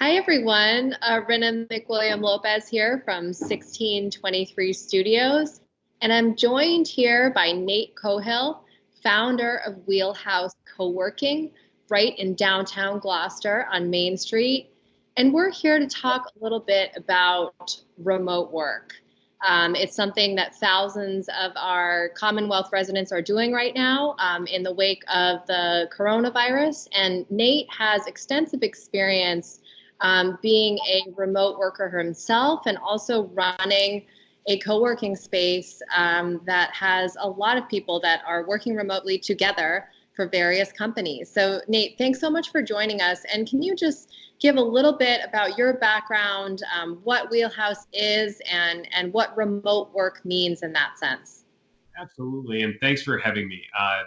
Hi, everyone. Erina McWilliam-Lopez here from 1623 Studios. And I'm joined here by Nate Cahill, founder of Wheelhouse Coworking, right in downtown Gloucester on Main Street. And we're here to talk a little bit about remote work. It's something that thousands of our Commonwealth residents are doing right now in the wake of the coronavirus. And Nate has extensive experience being a remote worker himself and also running a co-working space that has a lot of people that are working remotely together for various companies. So Nate, thanks so much for joining us. And can you just give a little bit about your background, what Wheelhouse is, and what remote work means in that sense? Absolutely, and thanks for having me.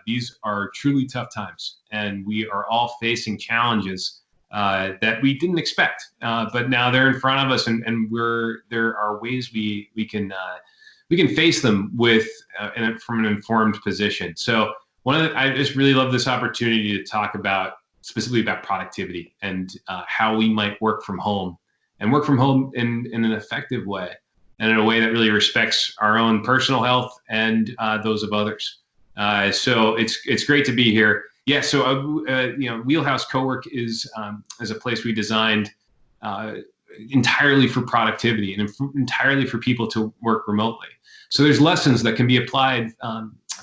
These are truly tough times, and we are all facing challenges that we didn't expect, but now they're in front of us, and there are ways we can face them with from an informed position. So I just really love this opportunity to talk about specifically about productivity and how we might work from home and work from home in an effective way and in a way that really respects our own personal health and those of others. So it's great to be here. Yeah, so Wheelhouse Cowork is a place we designed entirely for productivity and entirely for people to work remotely. So there's lessons that can be applied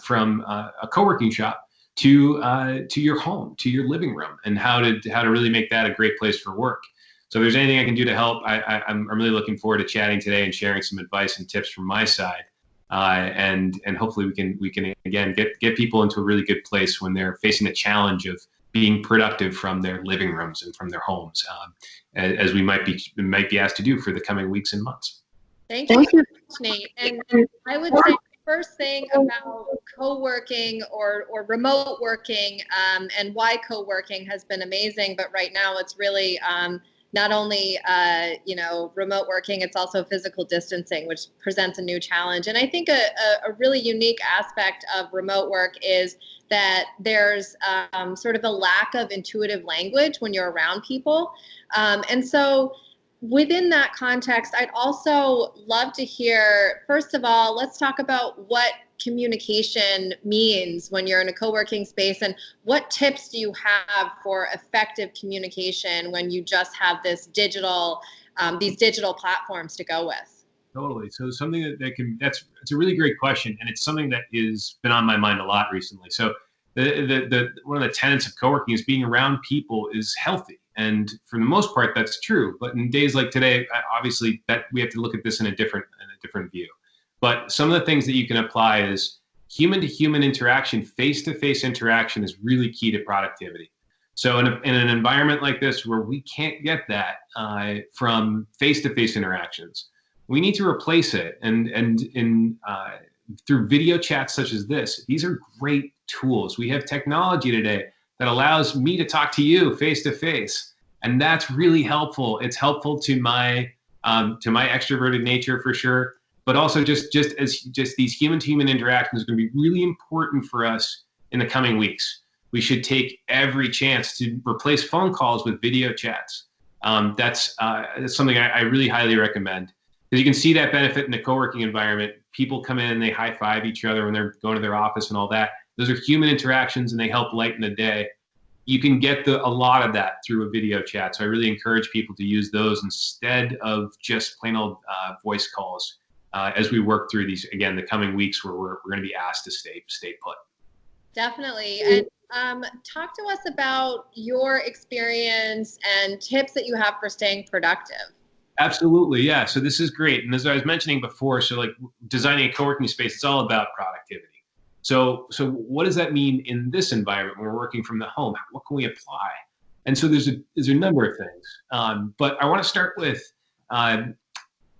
from a co-working shop to your home, to your living room, and how to really make that a great place for work. So if there's anything I can do to help, I'm really looking forward to chatting today and sharing some advice and tips from my side. And hopefully we can again get people into a really good place when they're facing the challenge of being productive from their living rooms and from their homes, as we might be asked to do for the coming weeks and months. Thank you so much, Nate. And I would say the first thing about co-working or remote working and why co-working has been amazing, but right now it's really not only remote working, it's also physical distancing, which presents a new challenge. And I think a really unique aspect of remote work is that there's sort of a lack of intuitive language when you're around people. And so within that context, I'd also love to hear, first of all, let's talk about what communication means when you're in a co-working space, and what tips do you have for effective communication when you just have these digital platforms to go with? Totally. So something that's a really great question, and it's something that has been on my mind a lot recently. So the one of the tenets of co-working is being around people is healthy. And for the most part, that's true. But in days like today, obviously that we have to look at this in a different view. But some of the things that you can apply is human-to-human interaction, face-to-face interaction is really key to productivity. So in an environment like this where we can't get that from face-to-face interactions, we need to replace it. And through video chats such as this, these are great tools. We have technology today that allows me to talk to you face-to-face, and that's really helpful. It's helpful to my extroverted nature for sure. But also just these human-to-human interactions are going to be really important for us in the coming weeks. We should take every chance to replace phone calls with video chats. That's something I really highly recommend, because you can see that benefit in the co-working environment. People come in and they high-five each other when they're going to their office and all that. Those are human interactions, and they help lighten the day. You can get a lot of that through a video chat. So I really encourage people to use those instead of just plain old voice calls. As we work through these, again, the coming weeks where we're going to be asked to stay put. Definitely. And talk to us about your experience and tips that you have for staying productive. Absolutely, yeah. So this is great. And as I was mentioning before, so like designing a co-working space, it's all about productivity. So what does that mean in this environment when we're working from the home? What can we apply? And so there's a number of things. But I want to start with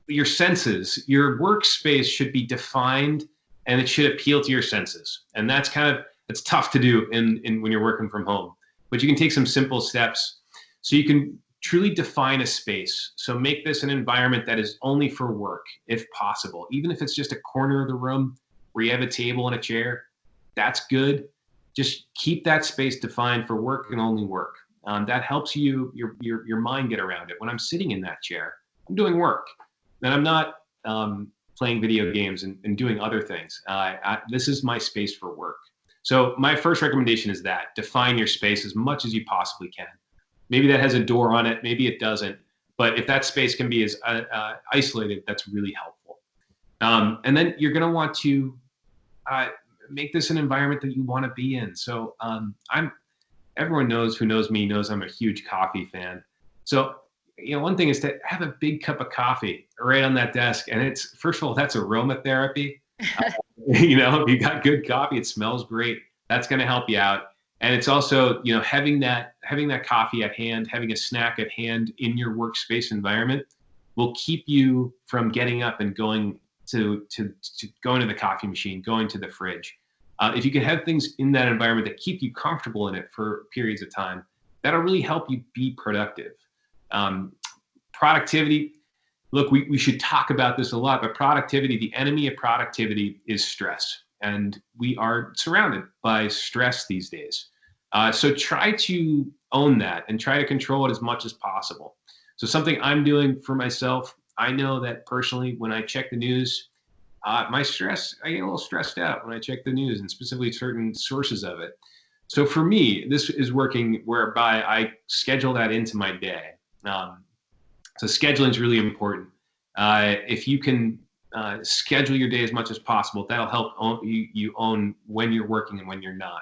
your senses. Your workspace should be defined, and it should appeal to your senses. And it's tough to do when you're working from home. But you can take some simple steps so you can truly define a space. So make this an environment that is only for work, if possible. Even if it's just a corner of the room where you have a table and a chair, that's good. Just keep that space defined for work and only work. That helps your mind get around it. When I'm sitting in that chair, I'm doing work, and I'm not playing video games and doing other things. This is my space for work. So my first recommendation is that define your space as much as you possibly can. Maybe that has a door on it, maybe it doesn't. But if that space can be as isolated, that's really helpful. And then you're going to want to uh, make this an environment that you want to be in. So everyone knows who knows me knows I'm a huge coffee fan. So one thing is to have a big cup of coffee right on that desk, and it's first of all that's aromatherapy. If you got good coffee, it smells great. That's going to help you out. And it's also, having that coffee at hand, having a snack at hand in your workspace environment will keep you from getting up and going to going to the coffee machine, going to the fridge. If you can have things in that environment that keep you comfortable in it for periods of time, that'll really help you be productive. Productivity. Look, we should talk about this a lot, but productivity, the enemy of productivity is stress. And we are surrounded by stress these days. So try to own that and try to control it as much as possible. So something I'm doing for myself, I know that personally, when I check the news, I get a little stressed out when I check the news and specifically certain sources of it. So for me, this is working whereby I schedule that into my day. So scheduling is really important. If you can schedule your day as much as possible, that'll help you own when you're working and when you're not.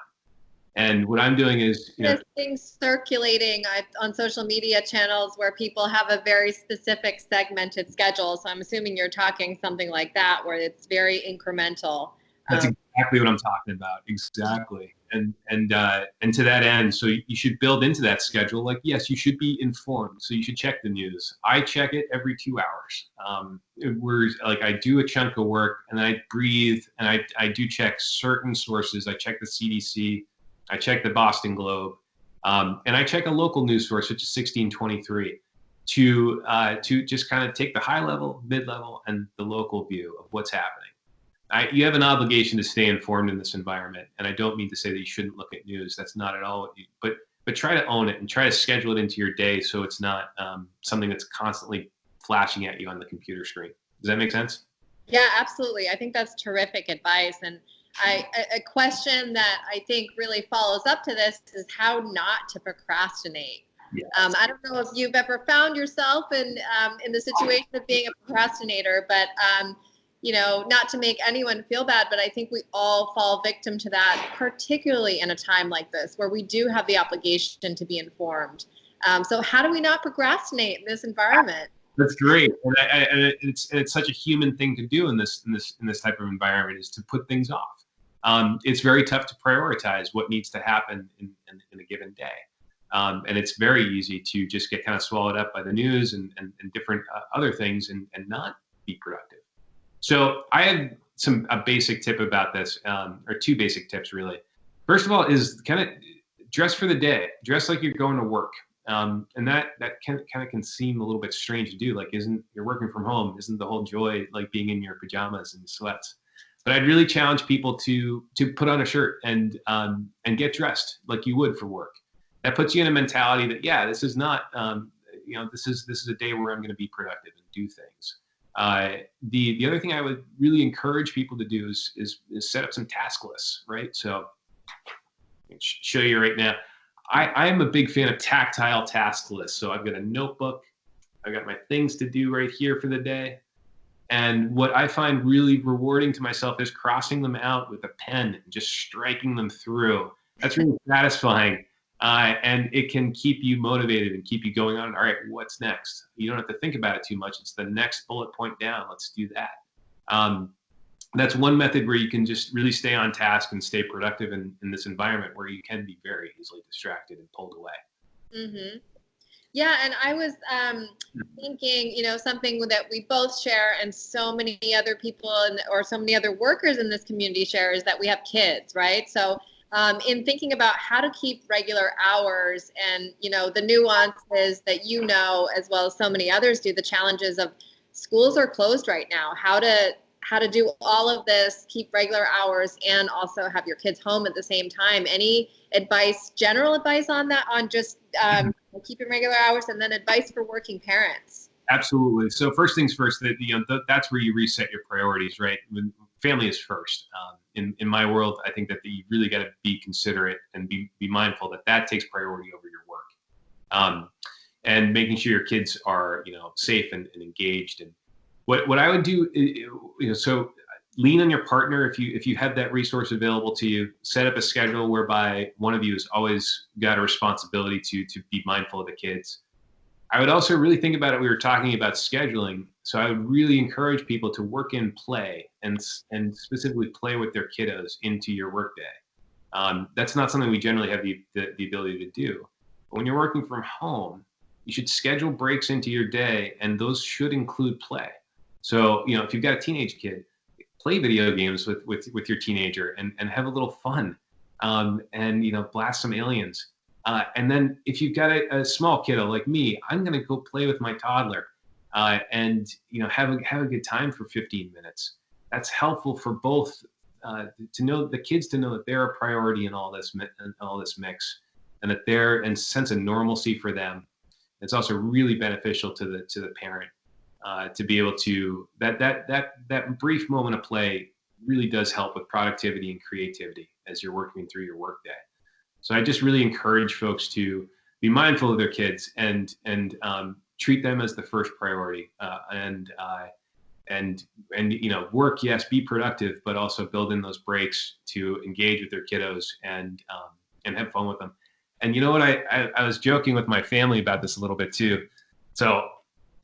And what I'm doing is, there's things circulating on social media channels where people have a very specific segmented schedule. So I'm assuming you're talking something like that, where it's very incremental. That's exactly what I'm talking about. Exactly. And to that end, so you should build into that schedule. Like, yes, you should be informed. So you should check the news. I check it every 2 hours. I do a chunk of work and then I breathe and I do check certain sources. I check the CDC. I check the Boston Globe, and I check a local news source, which is 1623, to just kind of take the high level, mid level, and the local view of what's happening. You have an obligation to stay informed in this environment, and I don't mean to say that you shouldn't look at news. That's not at all what you. But try to own it and try to schedule it into your day so it's not something that's constantly flashing at you on the computer screen. Does that make sense? Yeah, absolutely. I think that's terrific advice. And a question that I think really follows up to this is how not to procrastinate. Yes. I don't know if you've ever found yourself in the situation of being a procrastinator, but not to make anyone feel bad, but I think we all fall victim to that, particularly in a time like this where we do have the obligation to be informed. So how do we not procrastinate in this environment? That's great, and it's such a human thing to do in this type of environment, is to put things off. It's very tough to prioritize what needs to happen in a given day, and it's very easy to just get kind of swallowed up by the news and different other things and not be productive. So I have a basic tip about this, or two basic tips really. First of all is kind of dress for the day. Dress like you're going to work. And that can seem a little bit strange to do. Like, you're working from home? Isn't the whole joy like being in your pajamas and sweats? But I'd really challenge people to put on a shirt and get dressed like you would for work. That puts you in a mentality that, yeah, this is not, this is a day where I'm going to be productive and do things. The other thing I would really encourage people to do is set up some task lists, right? So I can show you right now. I am a big fan of tactile task lists. So I've got a notebook. I've got my things to do right here for the day. And what I find really rewarding to myself is crossing them out with a pen and just striking them through. That's really satisfying. And it can keep you motivated and keep you going on. All right, what's next? You don't have to think about it too much. It's the next bullet point down. Let's do that. That's one method where you can just really stay on task and stay productive in this environment where you can be very easily distracted and pulled away. Mm-hmm. Yeah, and I was thinking, something that we both share and so many other people or so many other workers in this community share is that we have kids, right? So in thinking about how to keep regular hours and, the nuances that as well as so many others do, the challenges of schools are closed right now, how to how to do all of this, keep regular hours, and also have your kids home at the same time. Any advice, general advice on that, on just keeping regular hours, and then advice for working parents? Absolutely. So first things first, that that's where you reset your priorities, right? When family is first. In my world, I think that you really got to be considerate and be mindful that that takes priority over your work, and making sure your kids are safe and engaged. And what I would do, so lean on your partner if you have that resource available to you. Set up a schedule whereby one of you has always got a responsibility to be mindful of the kids. I would also really think about it. We were talking about scheduling, so I would really encourage people to work in play and specifically play with their kiddos into your workday. That's not something we generally have the ability to do. But when you're working from home, you should schedule breaks into your day, and those should include play. So if you've got a teenage kid, play video games with your teenager and have a little fun, and blast some aliens. And then if you've got a small kiddo like me, I'm going to go play with my toddler, and have a good time for 15 minutes. That's helpful for both, to know the kids to know that they're a priority in all this mix, and that they're a sense of normalcy for them. It's also really beneficial to the parent, to be able to that brief moment of play really does help with productivity and creativity as you're working through your workday. So I just really encourage folks to be mindful of their kids and treat them as the first priority, and work, yes, be productive, but also build in those breaks to engage with their kiddos and have fun with them. And you know what? I was joking with my family about this a little bit too. So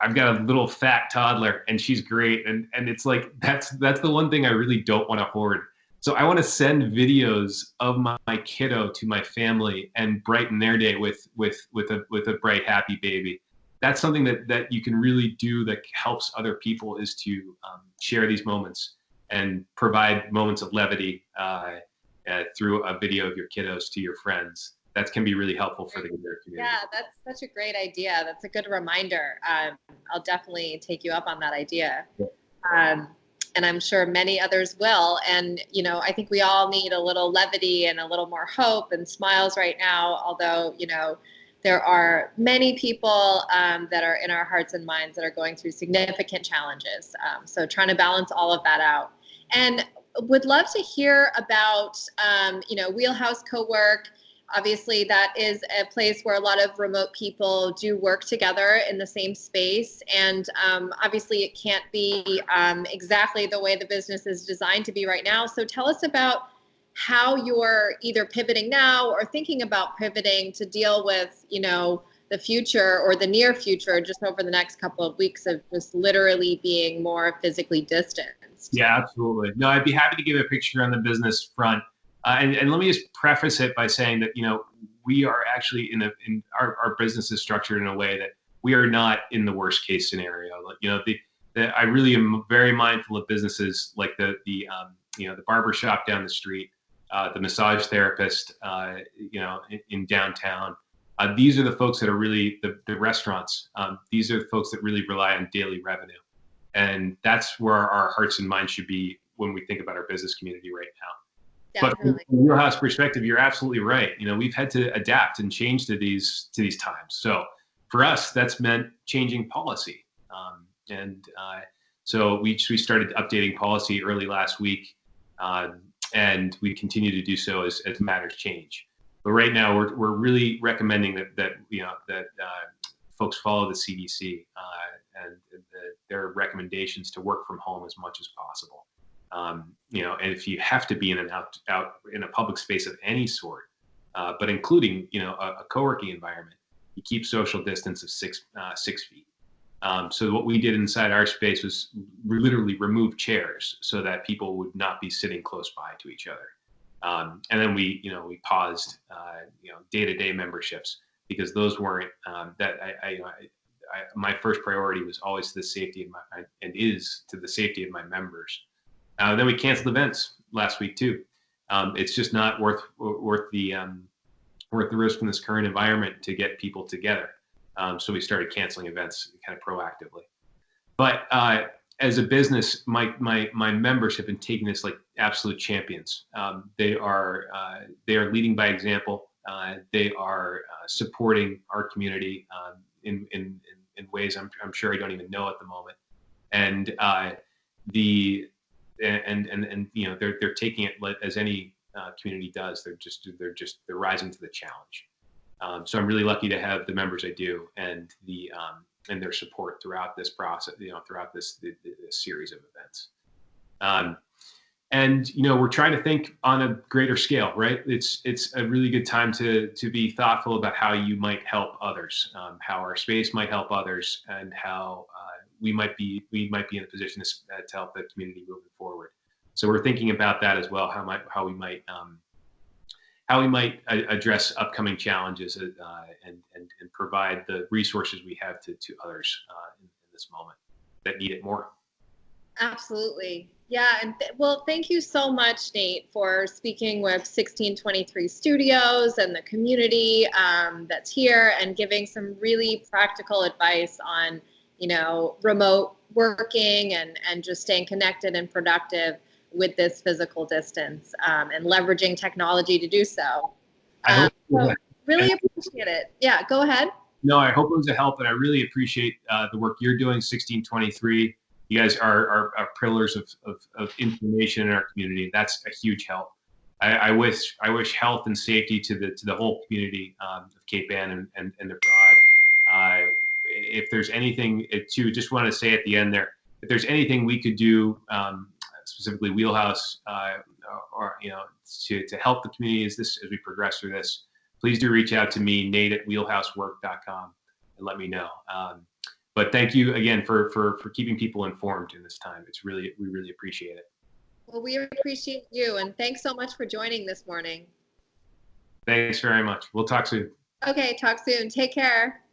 I've got a little fat toddler, and she's great, and it's like that's the one thing I really don't want to hoard. So I want to send videos of my kiddo to my family and brighten their day with a bright, happy baby. That's something that you can really do that helps other people, is to share these moments and provide moments of levity through a video of your kiddos to your friends. That can be really helpful for the community. Yeah, that's such a great idea. That's a good reminder. I'll definitely take you up on that idea. And I'm sure many others will. And, I think we all need a little levity and a little more hope and smiles right now, although, there are many people that are in our hearts and minds that are going through significant challenges. So trying to balance all of that out. And would love to hear about, Wheelhouse Cowork. Obviously, that is a place where a lot of remote people do work together in the same space. And obviously, it can't be exactly the way the business is designed to be right now. So tell us about how you're either pivoting now or thinking about pivoting to deal with, the future or the near future, just over the next couple of weeks, of just literally being more physically distanced. Yeah, absolutely. No, I'd be happy to give a picture on the business front. And let me just preface it by saying that, we are actually in our business is structured in a way that we are not in the worst case scenario. I really am very mindful of businesses like the barber shop down the street, the massage therapist, in downtown. These are the folks that are really the restaurants. These are the folks that really rely on daily revenue. And that's where our hearts and minds should be when we think about our business community right now. Definitely. But from your house perspective, you're absolutely right. We've had to adapt and change to these times. So for us, that's meant changing policy. So we started updating policy early last week, and we continue to do so as matters change. But right now, we're really recommending that folks follow the CDC and their recommendations to work from home as much as possible. And if you have to be in out in a public space of any sort, but including a co-working environment, you keep social distance of 6 feet. So what we did inside our space was literally remove chairs so that people would not be sitting close by to each other. And then we paused day-to-day memberships, because those weren't my first priority was always the safety of the safety of my members. Then we canceled events last week too. It's just not worth the risk in this current environment to get people together. So we started canceling events kind of proactively. But as a business, my members have been taking this like absolute champions. They are leading by example. They are supporting our community in ways I'm sure I don't even know at the moment. And the and you know they're taking it as any community does. They're rising to the challenge. So I'm really lucky to have the members I do, and and their support throughout this process, throughout this series of events. And we're trying to think on a greater scale, right? It's a really good time to be thoughtful about how you might help others, how our space might help others, and how we might be in a position to help the community moving forward. So we're thinking about that as well. How we might address upcoming challenges and provide the resources we have to others in this moment that need it more. Absolutely. Yeah. And well, thank you so much, Nate, for speaking with 1623 Studios and the community that's here, and giving some really practical advice on, remote working and just staying connected and productive with this physical distance, and leveraging technology to do so. So really appreciate it. Yeah, go ahead. No, I hope it was a help, and I really appreciate the work you're doing, 1623. You guys are pillars of information in our community. That's a huge help. I wish health and safety to the whole community of Cape Ann and abroad. If there's anything just want to say at the end there, if there's anything we could do, specifically Wheelhouse, or to help the community as we progress through this, please do reach out to me, Nate at wheelhousework.com, and let me know. But thank you again for keeping people informed in this time. We really appreciate it. Well, we appreciate you, and thanks so much for joining this morning. Thanks very much. We'll talk soon. Okay, talk soon. Take care.